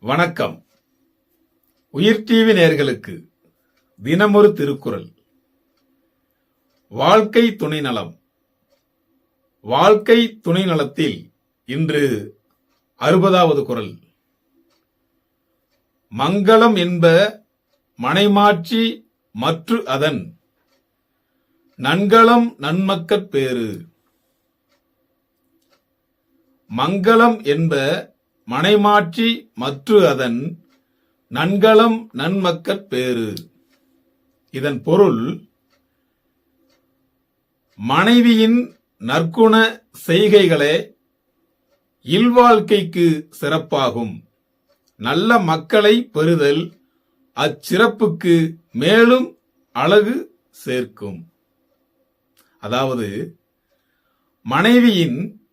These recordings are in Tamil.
வணக்கம். உயிர் டிவி நேயர்களுக்கு தினமொரு திருக்குறள். வாழ்க்கை துணை நலம். வாழ்க்கை துணை நலத்தில் இன்று 60வது குறள். மங்களம் என்ப மனைமாட்சி மற்று அதன் நன்கலம் நன்மக்கட் பேறு. மங்களம் என்ப மனைமாட்சி மற்று அதன் நன்கலம் நன்மக்கட் பேறு. இதன் பொருள், மனைவியின் நற்குண செய்கைகளே இல்வாழ்க்கைக்கு சிறப்பாகும். நல்ல மக்களை பெறுதல் அச்சிறப்புக்கு மேலும் அழகு சேர்க்கும். அதாவது, மனைவியின்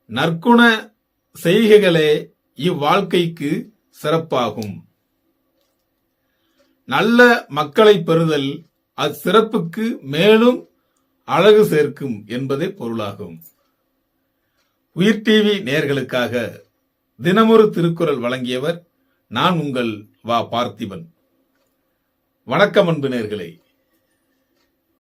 நற்குண செய்கைகளே இவ்வாழ்க்கைக்கு சிறப்பாகும். நல்ல மக்களை பெறுதல் அச்சிறப்புக்கு மேலும் அழகு சேர்க்கும் என்பதே பொருளாகும். உயிர் டிவி நேயர்களுக்காக தினமொரு திருக்குறள் வழங்கியவர் நான் உங்கள் வா பார்த்திபன். வணக்கம் அன்பு நேயர்களே.